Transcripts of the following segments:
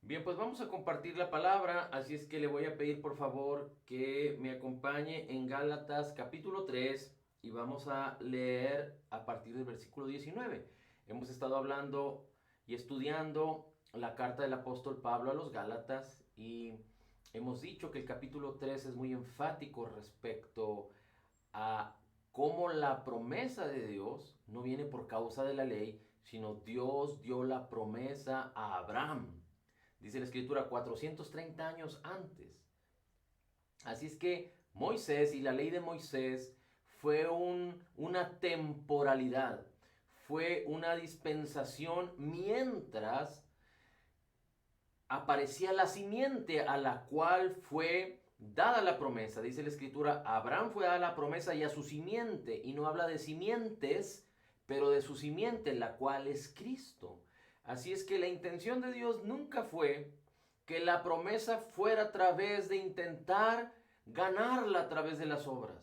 Bien, pues vamos a compartir la palabra, así es que le voy a pedir por favor que me acompañe en Gálatas capítulo 3 y vamos a leer a partir del versículo 19. Hemos estado hablando y estudiando la carta del apóstol Pablo a los Gálatas y hemos dicho que el capítulo 3 es muy enfático respecto a cómo la promesa de Dios no viene por causa de la ley, sino Dios dio la promesa a Abraham. Dice la escritura 430 años antes. Así es que Moisés y la ley de Moisés fue una temporalidad, fue una dispensación mientras aparecía la simiente a la cual fue dada la promesa. Dice la escritura, a Abraham fue dada la promesa y a su simiente, y no habla de simientes, pero de su simiente, la cual es Cristo. Así es que la intención de Dios nunca fue que la promesa fuera a través de intentar ganarla a través de las obras,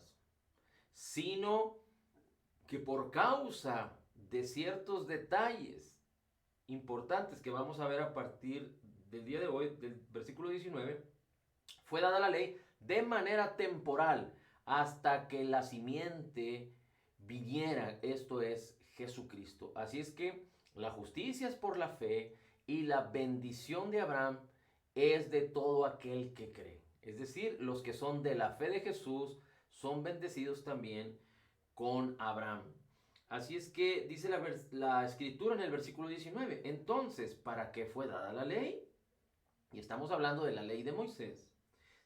sino que por causa de ciertos detalles importantes que vamos a ver a partir del día de hoy, del versículo 19, fue dada la ley de manera temporal hasta que la simiente viniera, esto es Jesucristo. Así es que la justicia es por la fe y la bendición de Abraham es de todo aquel que cree. Es decir, los que son de la fe de Jesús son bendecidos también con Abraham. Así es que dice la escritura en el versículo 19, entonces, ¿para qué fue dada la ley? Y estamos hablando de la ley de Moisés.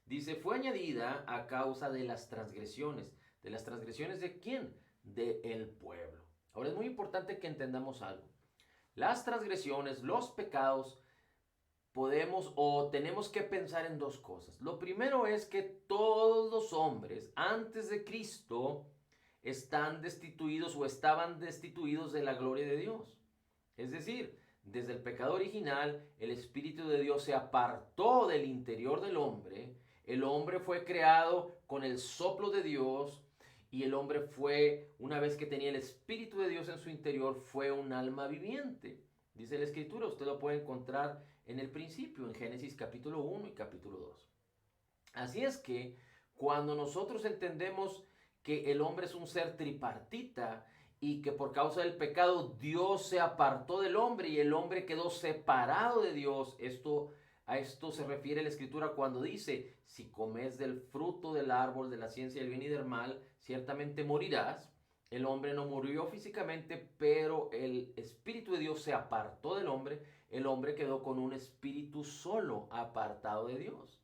Dice, fue añadida a causa de las transgresiones. ¿De las transgresiones de quién? De el pueblo. Ahora es muy importante que entendamos algo. Las transgresiones, los pecados, podemos o tenemos que pensar en dos cosas. Lo primero es que todos los hombres antes de Cristo están destituidos o estaban destituidos de la gloria de Dios. Es decir, desde el pecado original, el Espíritu de Dios se apartó del interior del hombre. El hombre fue creado con el soplo de Dios y el hombre fue, una vez que tenía el Espíritu de Dios en su interior, fue un alma viviente. Dice la Escritura, usted lo puede encontrar en el principio, en Génesis capítulo 1 y capítulo 2. Así es que cuando nosotros entendemos que el hombre es un ser tripartita y que por causa del pecado Dios se apartó del hombre y el hombre quedó separado de Dios, a esto se refiere la escritura cuando dice, si comes del fruto del árbol de la ciencia del bien y del mal, ciertamente morirás. El hombre no murió físicamente, pero el Espíritu de Dios se apartó del hombre. El hombre quedó con un espíritu solo, apartado de Dios.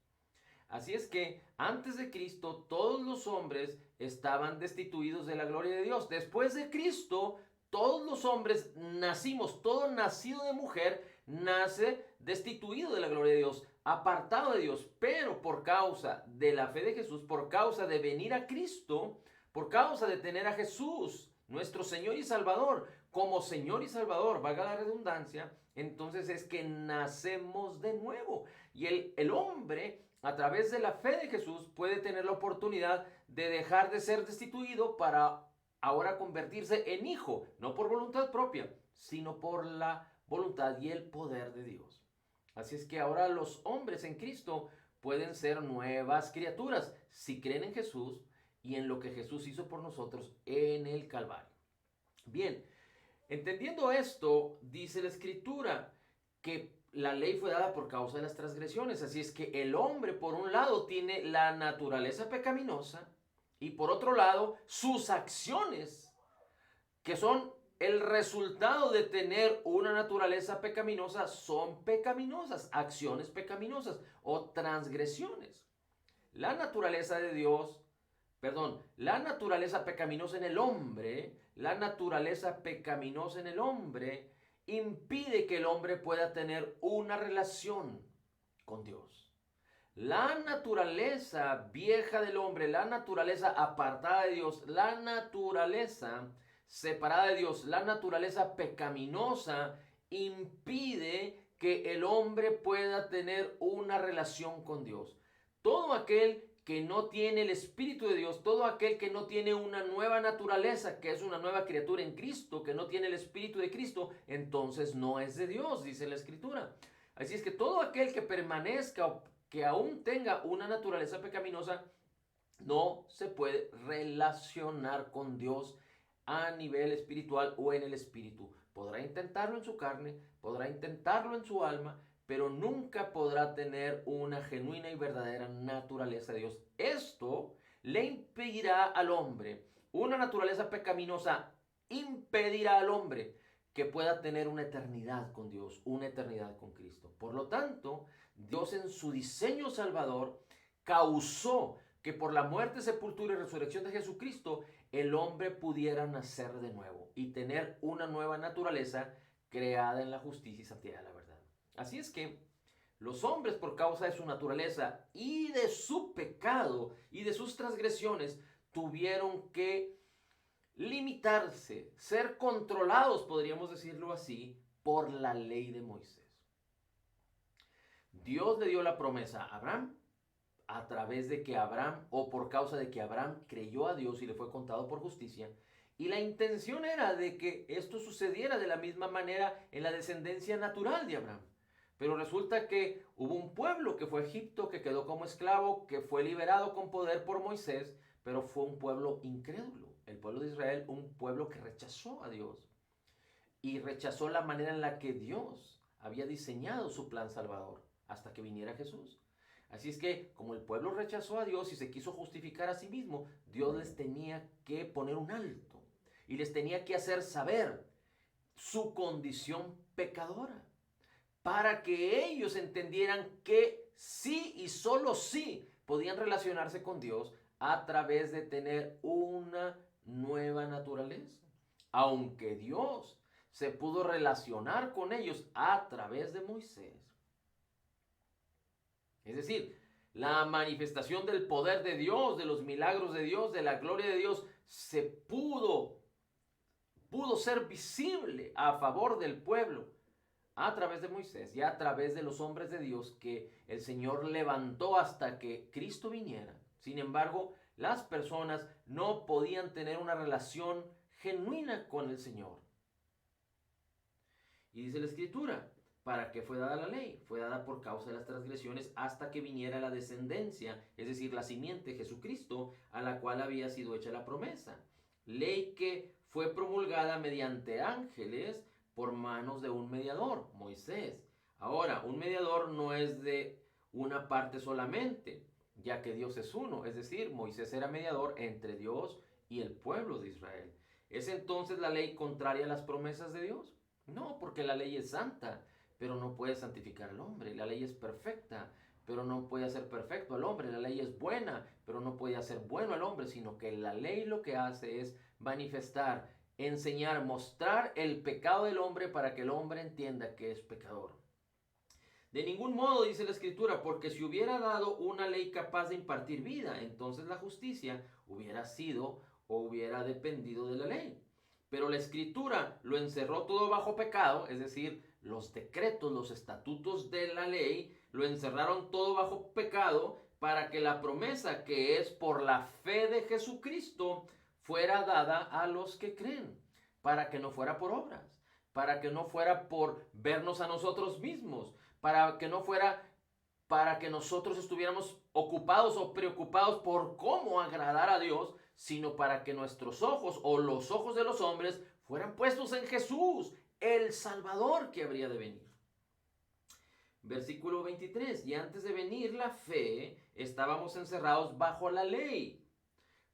Así es que antes de Cristo todos los hombres estaban destituidos de la gloria de Dios. Después de Cristo todos los hombres nacimos, todo nacido de mujer nace destituido de la gloria de Dios, apartado de Dios. Pero por causa de la fe de Jesús, por causa de venir a Cristo, por causa de tener a Jesús, nuestro Señor y Salvador, como Señor y Salvador, valga la redundancia, entonces es que nacemos de nuevo. Y el hombre, a través de la fe de Jesús, puede tener la oportunidad de dejar de ser destituido para ahora convertirse en hijo, no por voluntad propia, sino por la voluntad y el poder de Dios. Así es que ahora los hombres en Cristo pueden ser nuevas criaturas si creen en Jesús y en lo que Jesús hizo por nosotros en el Calvario. Bien, entendiendo esto, dice la escritura que la ley fue dada por causa de las transgresiones. Así es que el hombre, por un lado, tiene la naturaleza pecaminosa y por otro lado, sus acciones, que son el resultado de tener una naturaleza pecaminosa, son pecaminosas, acciones pecaminosas o transgresiones. La naturaleza de Dios, perdón, la naturaleza pecaminosa en el hombre, la naturaleza pecaminosa en el hombre impide que el hombre pueda tener una relación con Dios. La naturaleza vieja del hombre, la naturaleza apartada de Dios, la naturaleza separada de Dios, la naturaleza pecaminosa impide que el hombre pueda tener una relación con Dios. Todo aquel que no tiene el Espíritu de Dios, todo aquel que no tiene una nueva naturaleza, que es una nueva criatura en Cristo, que no tiene el Espíritu de Cristo, entonces no es de Dios, dice la Escritura. Así es que todo aquel que permanezca o que aún tenga una naturaleza pecaminosa no se puede relacionar con Dios a nivel espiritual o en el espíritu. Podrá intentarlo en su carne, podrá intentarlo en su alma, pero nunca podrá tener una genuina y verdadera naturaleza de Dios. Esto le impedirá al hombre, una naturaleza pecaminosa impedirá al hombre que pueda tener una eternidad con Dios, una eternidad con Cristo. Por lo tanto, Dios en su diseño salvador causó que por la muerte, sepultura y resurrección de Jesucristo, el hombre pudiera nacer de nuevo y tener una nueva naturaleza creada en la justicia y santidad de la verdad. Así es que los hombres, por causa de su naturaleza y de su pecado y de sus transgresiones, tuvieron que limitarse, ser controlados, podríamos decirlo así, por la ley de Moisés. Dios le dio la promesa a Abraham a través de que Abraham, o por causa de que Abraham creyó a Dios y le fue contado por justicia, y la intención era de que esto sucediera de la misma manera en la descendencia natural de Abraham. Pero resulta que hubo un pueblo que fue Egipto, que quedó como esclavo, que fue liberado con poder por Moisés, pero fue un pueblo incrédulo. El pueblo de Israel, un pueblo que rechazó a Dios y rechazó la manera en la que Dios había diseñado su plan salvador hasta que viniera Jesús. Así es que, como el pueblo rechazó a Dios y se quiso justificar a sí mismo, Dios les tenía que poner un alto y les tenía que hacer saber su condición pecadora para que ellos entendieran que sí y solo sí podían relacionarse con Dios a través de tener una nueva naturaleza. Aunque Dios se pudo relacionar con ellos a través de Moisés. Es decir, la manifestación del poder de Dios, de los milagros de Dios, de la gloria de Dios, pudo ser visible a favor del pueblo a través de Moisés y a través de los hombres de Dios que el Señor levantó hasta que Cristo viniera. Sin embargo, las personas no podían tener una relación genuina con el Señor. Y dice la Escritura, ¿para qué fue dada la ley? Fue dada por causa de las transgresiones hasta que viniera la descendencia, es decir, la simiente, Jesucristo, a la cual había sido hecha la promesa. Ley que fue promulgada mediante ángeles por manos de un mediador, Moisés. Ahora, un mediador no es de una parte solamente, ya que Dios es uno, es decir, Moisés era mediador entre Dios y el pueblo de Israel. ¿Es entonces la ley contraria a las promesas de Dios? No, porque la ley es santa, pero no puede santificar al hombre. La ley es perfecta, pero no puede hacer perfecto al hombre. La ley es buena, pero no puede hacer bueno al hombre, sino que la ley lo que hace es manifestar, enseñar, mostrar el pecado del hombre para que el hombre entienda que es pecador. De ningún modo, dice la Escritura, porque si hubiera dado una ley capaz de impartir vida, entonces la justicia hubiera sido o hubiera dependido de la ley. Pero la Escritura lo encerró todo bajo pecado, es decir, los decretos, los estatutos de la ley, lo encerraron todo bajo pecado para que la promesa que es por la fe de Jesucristo fuera dada a los que creen, para que no fuera por obras, para que no fuera por vernos a nosotros mismos, para que no fuera para que nosotros estuviéramos ocupados o preocupados por cómo agradar a Dios, sino para que nuestros ojos o los ojos de los hombres fueran puestos en Jesús, el Salvador que habría de venir. Versículo 23, y antes de venir la fe, estábamos encerrados bajo la ley,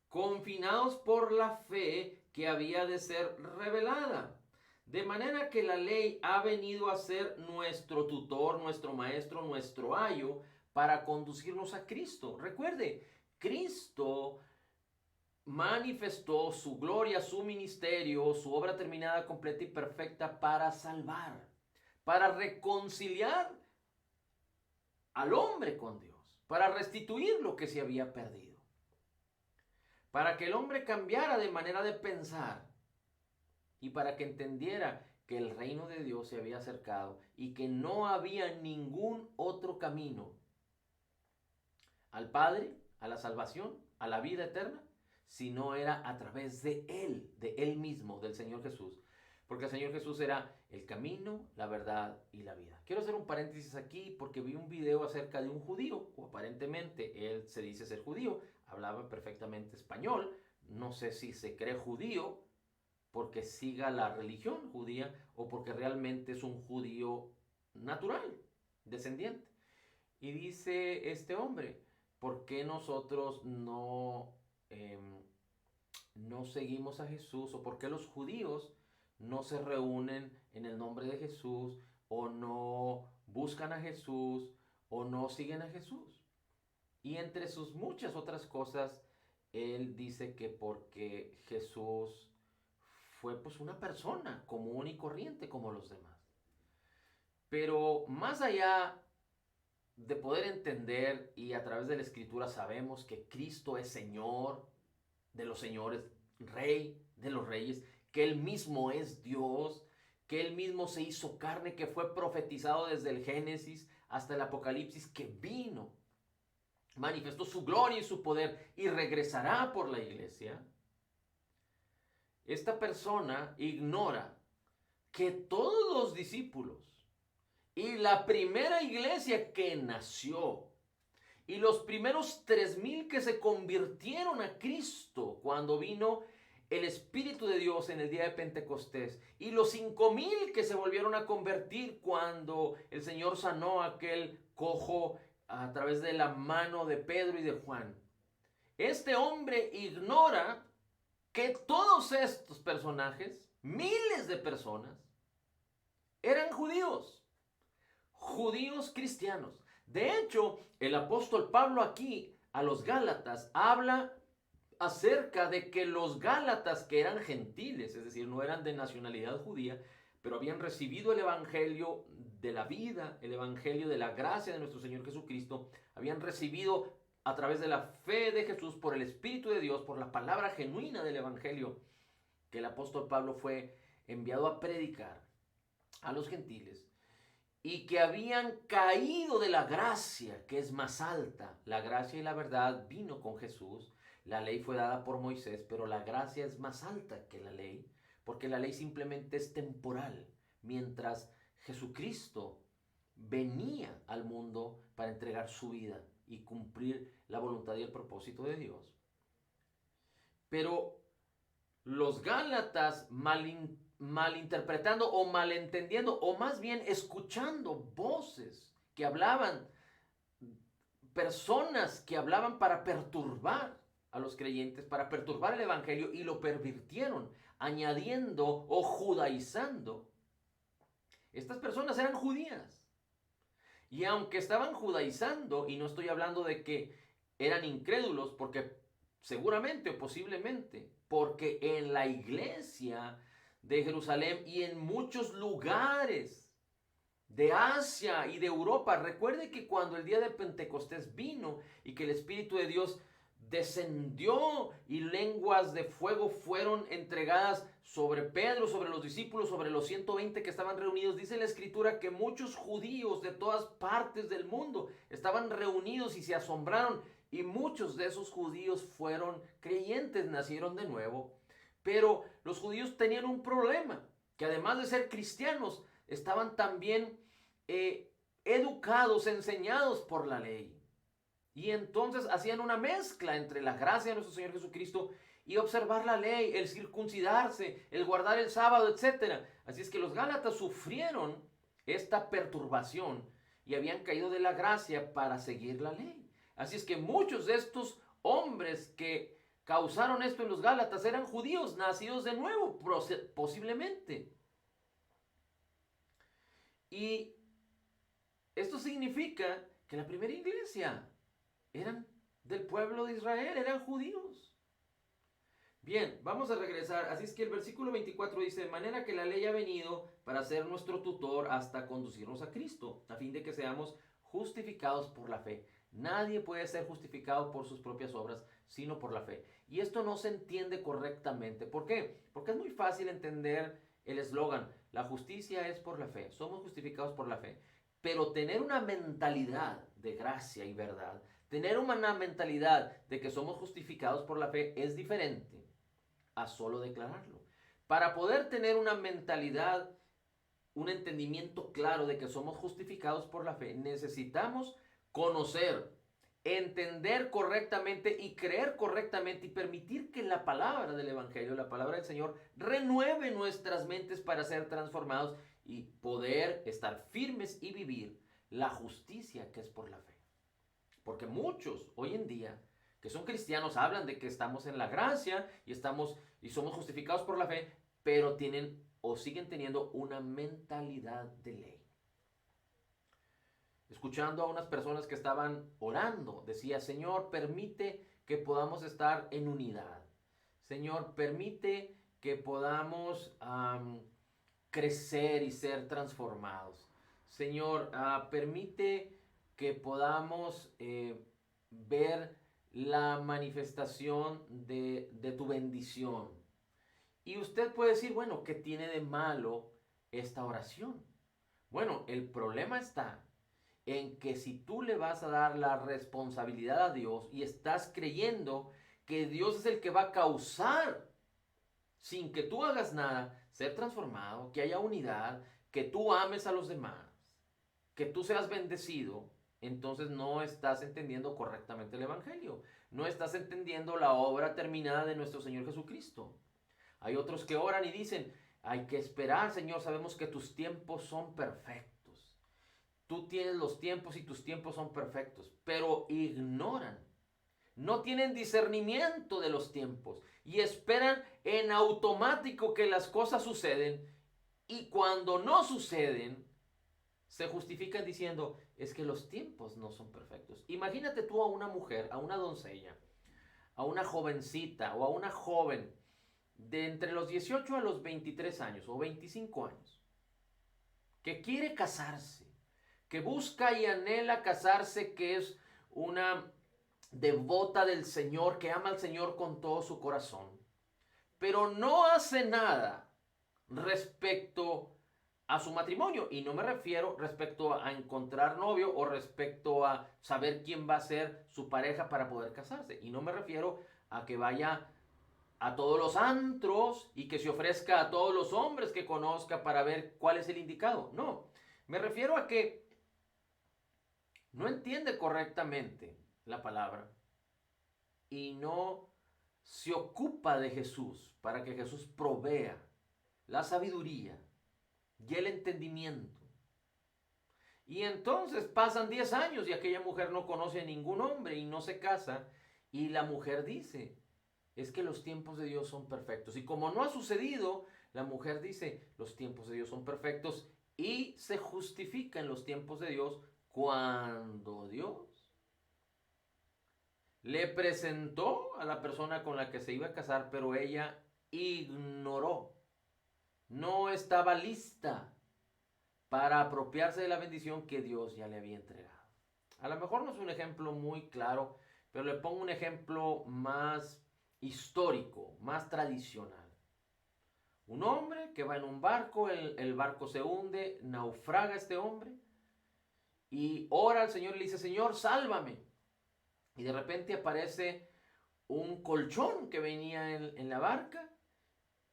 confinados por la fe que había de ser revelada. De manera que la ley ha venido a ser nuestro tutor, nuestro maestro, nuestro ayo para conducirnos a Cristo. Recuerde, Cristo manifestó su gloria, su ministerio, su obra terminada, completa y perfecta para salvar, para reconciliar al hombre con Dios, para restituir lo que se había perdido, para que el hombre cambiara de manera de pensar y para que entendiera que el reino de Dios se había acercado y que no había ningún otro camino al Padre, a la salvación, a la vida eterna, sino era a través de Él mismo, del Señor Jesús. porque el Señor Jesús era el camino, la verdad y la vida. Quiero hacer un paréntesis aquí porque vi un video acerca de un judío, o aparentemente él se dice ser judío, hablaba perfectamente español, no sé si se cree judío porque siga la religión judía o porque realmente es un judío natural, descendiente. Y dice este hombre, ¿por qué nosotros no seguimos a Jesús? ¿O por qué los judíos no se reúnen en el nombre de Jesús? ¿O no buscan a Jesús? ¿O no siguen a Jesús? Y entre sus muchas otras cosas, él dice que porque Jesús fue pues una persona común y corriente como los demás. Pero más allá de poder entender y a través de la escritura sabemos que Cristo es Señor de los señores, Rey de los reyes, que Él mismo es Dios, que Él mismo se hizo carne, que fue profetizado desde el Génesis hasta el Apocalipsis, que vino, manifestó su gloria y su poder y regresará por la iglesia. Esta persona ignora que todos los discípulos y la primera iglesia que nació y los primeros 3,000 que se convirtieron a Cristo cuando vino el Espíritu de Dios en el día de Pentecostés, y los 5,000 que se volvieron a convertir cuando el Señor sanó a aquel cojo a través de la mano de Pedro y de Juan. Este hombre ignora que todos estos personajes, miles de personas, eran judíos, judíos cristianos. De hecho, el apóstol Pablo aquí a los Gálatas habla acerca de que los Gálatas, que eran gentiles, es decir, no eran de nacionalidad judía, pero habían recibido el evangelio de la vida, el evangelio de la gracia de nuestro Señor Jesucristo, habían recibido a través de la fe de Jesús por el Espíritu de Dios, por la palabra genuina del evangelio que el apóstol Pablo fue enviado a predicar a los gentiles, y que habían caído de la gracia que es más alta. La gracia y la verdad vino con Jesús. La ley fue dada por Moisés, pero la gracia es más alta que la ley, porque la ley simplemente es temporal, mientras Jesucristo venía al mundo para entregar su vida y cumplir la voluntad y el propósito de Dios. Pero los Gálatas malinterpretando o malentendiendo, o más bien escuchando voces que hablaban, personas que hablaban para perturbar a los creyentes, para perturbar el evangelio, y lo pervirtieron, añadiendo o judaizando. Estas personas eran judías. Y aunque estaban judaizando, y no estoy hablando de que eran incrédulos, porque seguramente o posiblemente, porque en la iglesia de Jerusalén y en muchos lugares de Asia y de Europa, recuerde que cuando el día de Pentecostés vino y que el Espíritu de Dios descendió y lenguas de fuego fueron entregadas sobre Pedro, sobre los discípulos, sobre los 120 que estaban reunidos, dice la escritura que muchos judíos de todas partes del mundo estaban reunidos y se asombraron, y muchos de esos judíos fueron creyentes, nacieron de nuevo. Pero los judíos tenían un problema, que además de ser cristianos, estaban también educados, enseñados por la ley. Y entonces hacían una mezcla entre la gracia de nuestro Señor Jesucristo y observar la ley, el circuncidarse, el guardar el sábado, etc. Así es que los Gálatas sufrieron esta perturbación y habían caído de la gracia para seguir la ley. Así es que muchos de estos hombres que causaron esto en los Gálatas eran judíos nacidos de nuevo, posiblemente. Y esto significa que la primera iglesia eran del pueblo de Israel, eran judíos. Bien, vamos a regresar. Así es que el versículo 24 dice: de manera que la ley ha venido para ser nuestro tutor hasta conducirnos a Cristo, a fin de que seamos justificados por la fe. Nadie puede ser justificado por sus propias obras, sino por la fe. Y esto no se entiende correctamente. ¿Por qué? Porque es muy fácil entender el eslogan: la justicia es por la fe, somos justificados por la fe. Pero tener una mentalidad de gracia y verdad, tener una mentalidad de que somos justificados por la fe, es diferente a solo declararlo. Para poder tener una mentalidad, un entendimiento claro de que somos justificados por la fe, necesitamos conocer, entender correctamente y creer correctamente y permitir que la palabra del Evangelio, la palabra del Señor, renueve nuestras mentes para ser transformados y poder estar firmes y vivir la justicia que es por la fe. Porque muchos hoy en día que son cristianos hablan de que estamos en la gracia y somos justificados por la fe, pero tienen o siguen teniendo una mentalidad de ley. Escuchando a unas personas que estaban orando, decía: Señor, permite que podamos estar en unidad. Señor, permite que podamos crecer y ser transformados. Señor, permite que podamos ver la manifestación de tu bendición. Y usted puede decir, bueno, ¿qué tiene de malo esta oración? Bueno, el problema está en que si tú le vas a dar la responsabilidad a Dios y estás creyendo que Dios es el que va a causar, sin que tú hagas nada, ser transformado, que haya unidad, que tú ames a los demás, que tú seas bendecido, entonces no estás entendiendo correctamente el Evangelio. No estás entendiendo la obra terminada de nuestro Señor Jesucristo. Hay otros que oran y dicen: hay que esperar, Señor, sabemos que tus tiempos son perfectos. Tú tienes los tiempos y tus tiempos son perfectos, pero ignoran. No tienen discernimiento de los tiempos y esperan en automático que las cosas suceden, y cuando no suceden, se justifican diciendo: es que los tiempos no son perfectos. Imagínate tú a una mujer, a una doncella, a una jovencita o a una joven de entre los 18 a los 23 años o 25 años, que quiere casarse, que busca y anhela casarse, que es una devota del Señor, que ama al Señor con todo su corazón, pero no hace nada respecto a su matrimonio. Y no me refiero respecto a encontrar novio o respecto a saber quién va a ser su pareja para poder casarse. Y no me refiero a que vaya a todos los antros y que se ofrezca a todos los hombres que conozca para ver cuál es el indicado. No, me refiero a que no entiende correctamente la palabra y no se ocupa de Jesús para que Jesús provea la sabiduría y el entendimiento. Y entonces pasan 10 años y aquella mujer no conoce a ningún hombre y no se casa, y la mujer dice: es que los tiempos de Dios son perfectos. Y como no ha sucedido, la mujer dice: los tiempos de Dios son perfectos, y se justifica en los tiempos de Dios cuando Dios le presentó a la persona con la que se iba a casar, pero ella ignoró. No estaba lista para apropiarse de la bendición que Dios ya le había entregado. A lo mejor no es un ejemplo muy claro, pero le pongo un ejemplo más histórico, más tradicional. Un hombre que va en un barco, el barco se hunde, naufraga este hombre y ora al Señor y le dice: Señor, sálvame. Y de repente aparece un colchón que venía en la barca,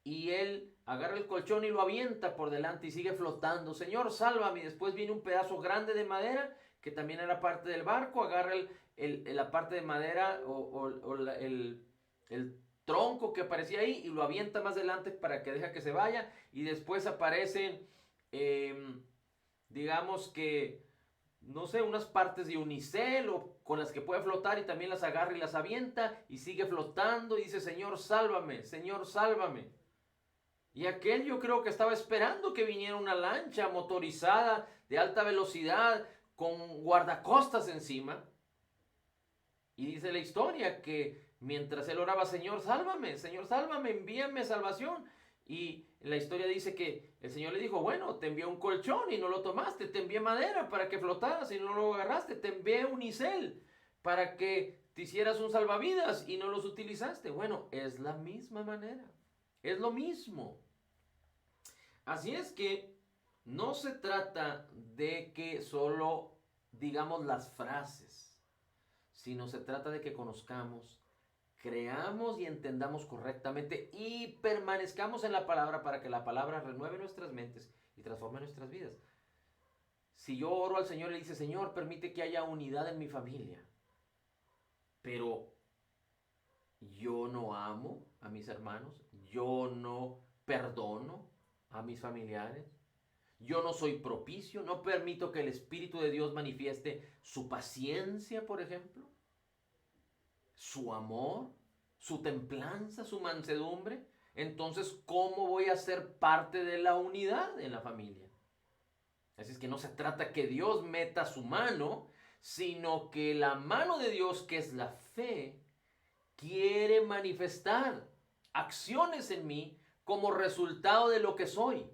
y él agarra el colchón y lo avienta por delante y sigue flotando. Señor, sálvame. Y después viene un pedazo grande de madera que también era parte del barco, agarra la parte de madera o el tronco que aparecía ahí y lo avienta más adelante para que deje que se vaya. Y después aparecen, digamos que, no sé, unas partes de unicel o con las que puede flotar, y también las agarra y las avienta y sigue flotando y dice: Señor, sálvame, Señor, sálvame. Y aquel, yo creo que estaba esperando que viniera una lancha motorizada de alta velocidad con guardacostas encima. Y dice la historia que mientras él oraba: Señor, sálvame, envíame salvación. Y la historia dice que el Señor le dijo: bueno, te envié un colchón y no lo tomaste, te envié madera para que flotaras y no lo agarraste, te envié unicel para que te hicieras un salvavidas y no los utilizaste. Bueno, es la misma manera, es lo mismo. Así es que no se trata de que solo digamos las frases, sino se trata de que conozcamos, creamos y entendamos correctamente y permanezcamos en la palabra para que la palabra renueve nuestras mentes y transforme nuestras vidas. Si yo oro al Señor y le dice, Señor, permite que haya unidad en mi familia, pero yo no amo a mis hermanos, yo no perdono a mis familiares, yo no soy propicio, no permito que el Espíritu de Dios manifieste su paciencia, por ejemplo, su amor, su templanza, su mansedumbre. Entonces, ¿cómo voy a ser parte de la unidad en la familia? Así es que no se trata que Dios meta su mano, sino que la mano de Dios, que es la fe, quiere manifestar acciones en mí como resultado de lo que soy,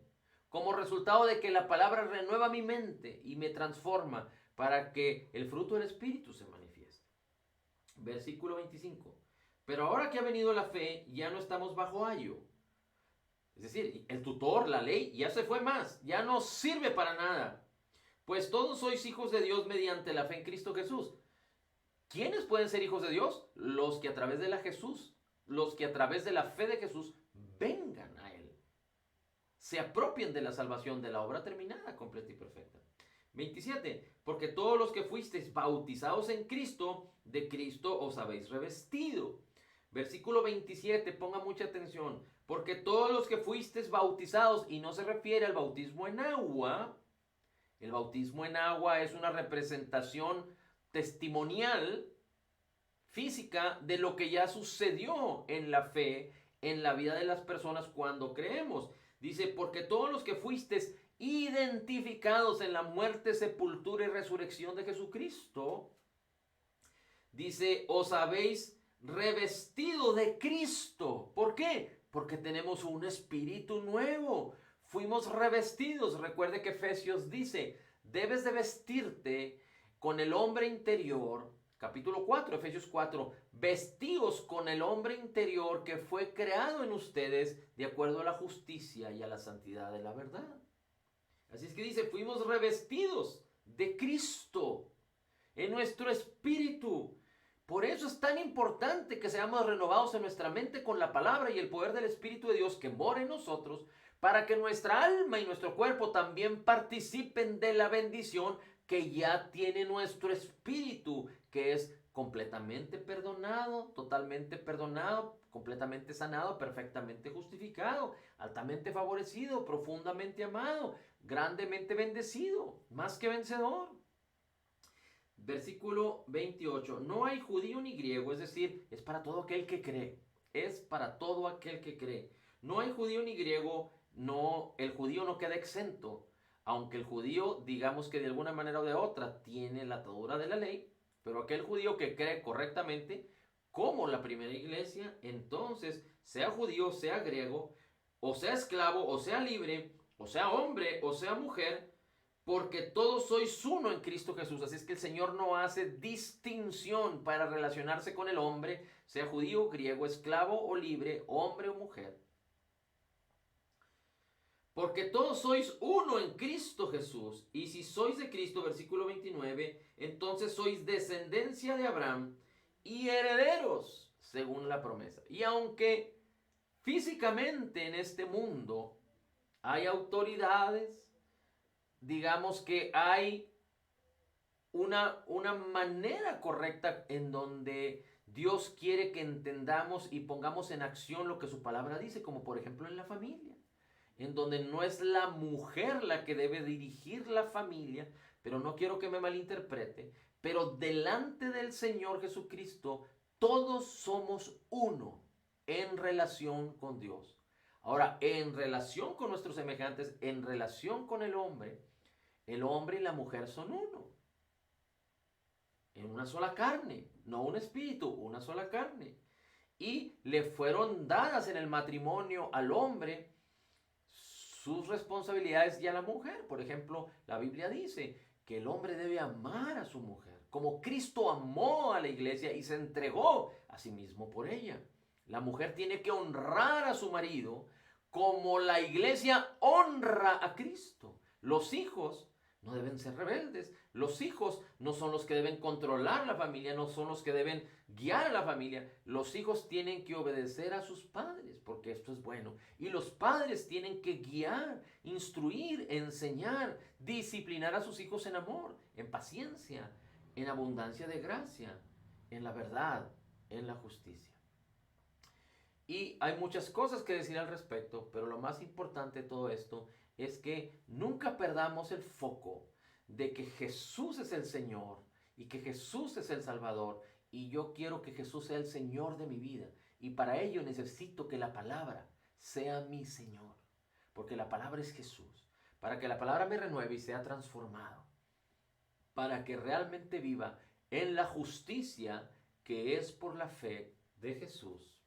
como resultado de que la palabra renueva mi mente y me transforma para que el fruto del Espíritu se manifieste. Versículo 25. Pero ahora que ha venido la fe, ya no estamos bajo ayo. Es decir, el tutor, la ley, ya se fue más, ya no sirve para nada. Pues todos sois hijos de Dios mediante la fe en Cristo Jesús. ¿Quiénes pueden ser hijos de Dios? Los que a través de los que a través de la fe de Jesús vengan a Él. Se apropien de la salvación, de la obra terminada, completa y perfecta. 27. Porque todos los que fuisteis bautizados en Cristo, de Cristo os habéis revestido. Versículo 27, ponga mucha atención. Porque todos los que fuisteis bautizados, y no se refiere al bautismo en agua. El bautismo en agua es una representación testimonial, física, de lo que ya sucedió en la fe, en la vida de las personas cuando creemos. Dice, porque todos los que fuisteis identificados en la muerte, sepultura y resurrección de Jesucristo, dice, os habéis revestido de Cristo. ¿Por qué? Porque tenemos un espíritu nuevo. Fuimos revestidos. Recuerde que Efesios dice, debes de vestirte con el hombre interior. Capítulo 4, Efesios 4, vestíos con el hombre interior que fue creado en ustedes de acuerdo a la justicia y a la santidad de la verdad. Así es que dice, fuimos revestidos de Cristo en nuestro espíritu. Por eso es tan importante que seamos renovados en nuestra mente con la palabra y el poder del Espíritu de Dios que mora en nosotros, para que nuestra alma y nuestro cuerpo también participen de la bendición que ya tiene nuestro espíritu, que es completamente perdonado, totalmente perdonado, completamente sanado, perfectamente justificado, altamente favorecido, profundamente amado, grandemente bendecido, más que vencedor. Versículo 28. No hay judío ni griego, es decir, es para todo aquel que cree. Es para todo aquel que cree. No hay judío ni griego, no, el judío no queda exento. Aunque el judío, digamos que de alguna manera o de otra, tiene la atadura de la ley, pero aquel judío que cree correctamente, como la primera iglesia, entonces, sea judío, sea griego, o sea esclavo, o sea libre, o sea hombre, o sea mujer, porque todos sois uno en Cristo Jesús. Así es que el Señor no hace distinción para relacionarse con el hombre, sea judío, griego, esclavo o libre, hombre o mujer. Porque todos sois uno en Cristo Jesús. Y si sois de Cristo, versículo 29, entonces sois descendencia de Abraham y herederos según la promesa. Y aunque físicamente en este mundo hay autoridades, digamos que hay una manera correcta en donde Dios quiere que entendamos y pongamos en acción lo que su palabra dice, como por ejemplo en la familia, en donde no es la mujer la que debe dirigir la familia, pero no quiero que me malinterprete, pero delante del Señor Jesucristo todos somos uno en relación con Dios. Ahora, en relación con nuestros semejantes, en relación con el hombre y la mujer son uno. En una sola carne, no un espíritu, una sola carne. Y le fueron dadas en el matrimonio al hombre sus responsabilidades y a la mujer. Por ejemplo, la Biblia dice que el hombre debe amar a su mujer, como Cristo amó a la iglesia y se entregó a sí mismo por ella. La mujer tiene que honrar a su marido como la iglesia honra a Cristo. Los hijos no deben ser rebeldes. Los hijos no son los que deben controlar la familia, no son los que deben guiar a la familia. Los hijos tienen que obedecer a sus padres, porque esto es bueno. Y los padres tienen que guiar, instruir, enseñar, disciplinar a sus hijos en amor, en paciencia, en abundancia de gracia, en la verdad, en la justicia. Y hay muchas cosas que decir al respecto, pero lo más importante de todo esto es que nunca perdamos el foco de que Jesús es el Señor y que Jesús es el Salvador, y yo quiero que Jesús sea el Señor de mi vida, y para ello necesito que la palabra sea mi Señor, porque la palabra es Jesús, para que la palabra me renueve y sea transformado, para que realmente viva en la justicia que es por la fe de Jesús.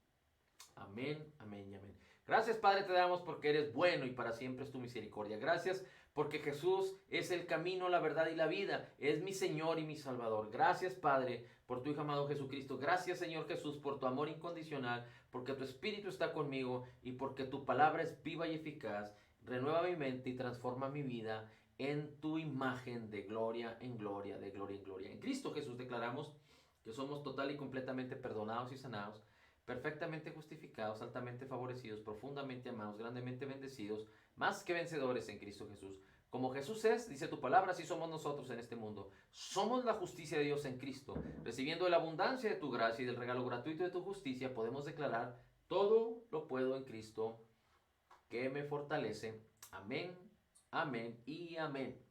Amén, amén y amén. Gracias, Padre, te damos porque eres bueno y para siempre es tu misericordia. Gracias porque Jesús es el camino, la verdad y la vida. Es mi Señor y mi Salvador. Gracias, Padre, por tu Hijo amado Jesucristo. Gracias, Señor Jesús, por tu amor incondicional, porque tu Espíritu está conmigo y porque tu palabra es viva y eficaz. Renueva mi mente y transforma mi vida en tu imagen de gloria en gloria, de gloria en gloria. En Cristo Jesús declaramos que somos total y completamente perdonados y sanados, perfectamente justificados, altamente favorecidos, profundamente amados, grandemente bendecidos, más que vencedores en Cristo Jesús. Como Jesús es, dice tu palabra, así somos nosotros en este mundo. Somos la justicia de Dios en Cristo. Recibiendo la abundancia de tu gracia y del regalo gratuito de tu justicia, podemos declarar: todo lo puedo en Cristo que me fortalece. Amén, amén y amén.